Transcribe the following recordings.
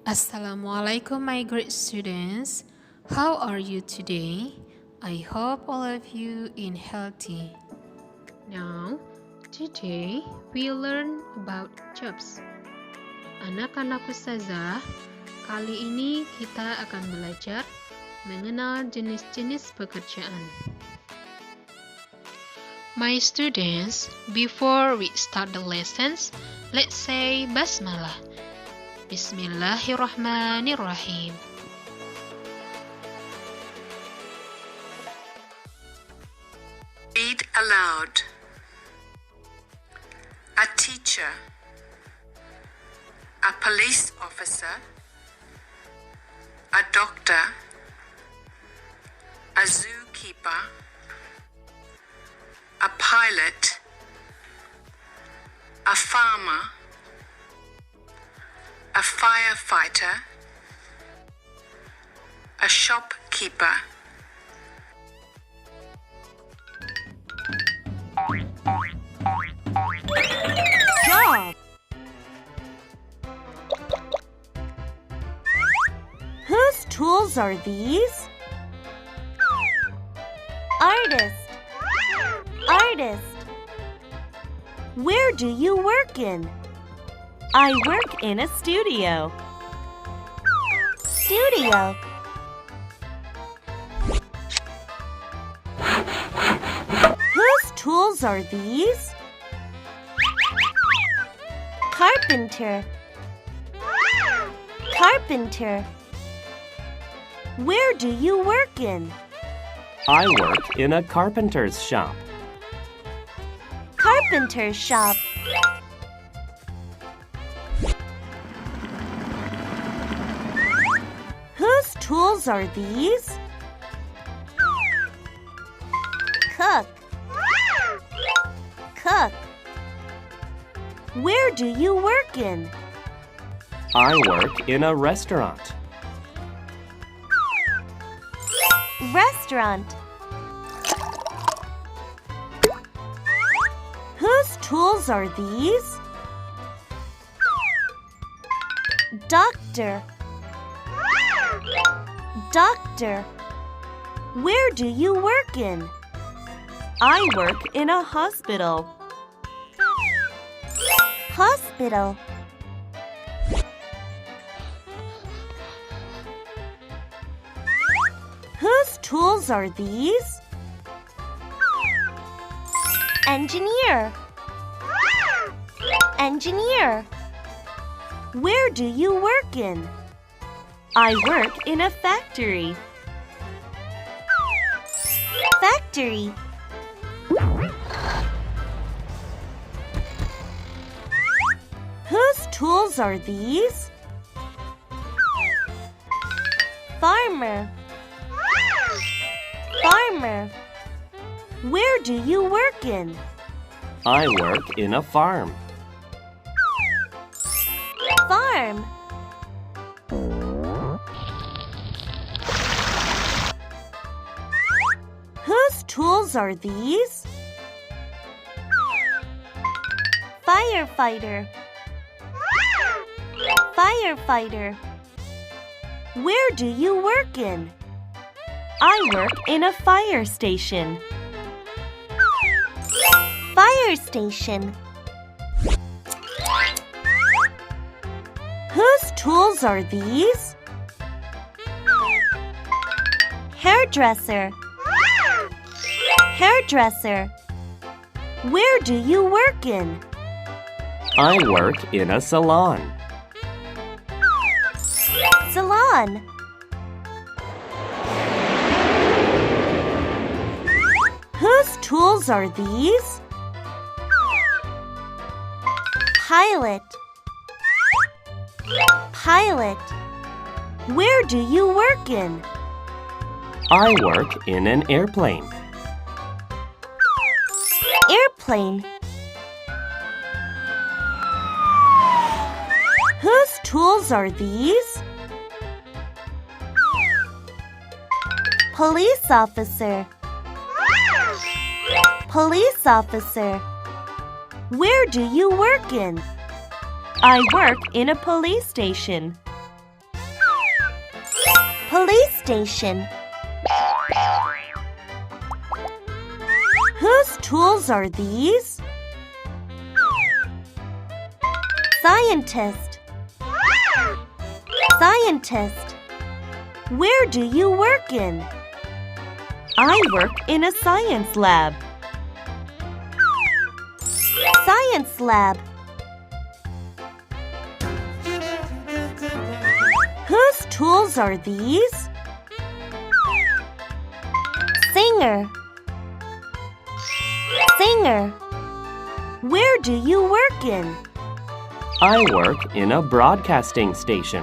Assalamu'alaikum, my great students. How are you today? I hope all of you in healthy. Now, today we learn about jobs. Anak-anak ustazah, kali ini kita akan belajar mengenal jenis-jenis pekerjaan. My students, before we start the lessons, let's say basmalah. Bismillahirrahmanirrahim. Read aloud. A teacher, a police officer, a doctor, a zookeeper, a pilot, a farmer, a firefighter, a shopkeeper. Job. Whose tools are these? Artist. Artist. Where do you work in? I work in a studio. Studio. Whose tools are these? Carpenter. Carpenter. Where do you work in? I work in a carpenter's shop. Carpenter shop. Whose tools are these? Cook. Cook. Where do you work in? I work in a restaurant. Restaurant. Whose tools are these? Doctor. Doctor. Where do you work in? I work in a hospital. Hospital. Whose tools are these? Engineer. Engineer. Where do you work in? I work in a factory. Factory. Whose tools are these? Farmer. Farmer. Where do you work in? I work in a farm. Farm. Whose tools are these? Firefighter. Firefighter. Where do you work in? I work in a fire station. Fire station. Whose tools are these? Hairdresser. Hairdresser. Where do you work in? I work in a salon. Salon. Whose tools are these? Pilot. Pilot. Where do you work in? I work in an airplane. Airplane. Whose tools are these? Police officer. Police officer. Where do you work in? I work in a police station. Police station. Whose tools are these? Scientist. Scientist. Where do you work in? I work in a science lab. Science lab. Whose tools are these? Singer. Singer. Where do you work in? I work in a broadcasting station.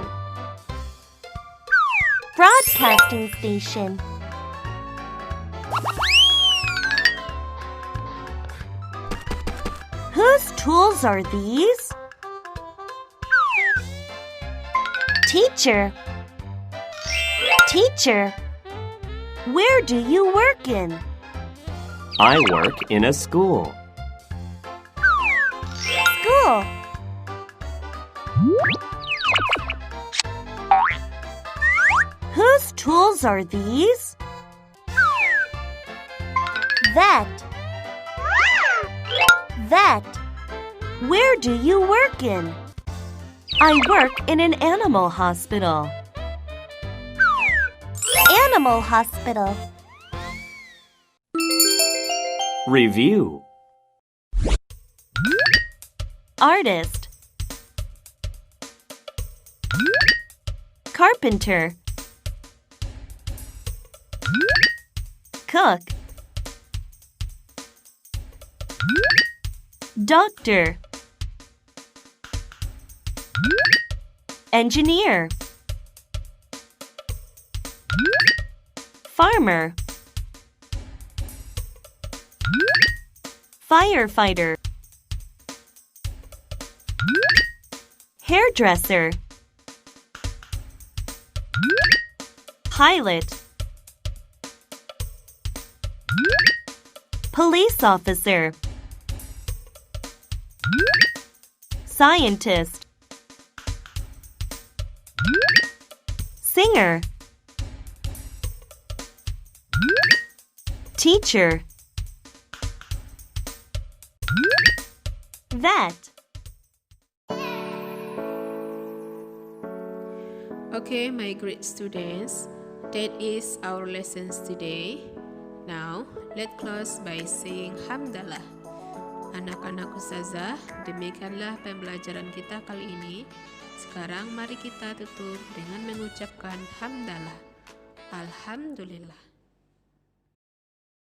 Broadcasting station. Whose tools are these? Teacher. Teacher. Where do you work in? I work in a school. School. Whose tools are these? Vet. Vet. Where do you work in? I work in an animal hospital. Animal hospital. Review. Artist. Carpenter. Cook. Doctor. Engineer. Farmer. Firefighter. Hairdresser. Pilot. Police officer. Scientist. Singer. Teacher. Vet. Okay, my great students, that is our lessons today. Now, let's close by saying hamdalah. Anak-anak ustazah, demikianlah pembelajaran kita kali ini. Sekarang mari kita tutup dengan mengucapkan hamdalah. Alhamdulillah.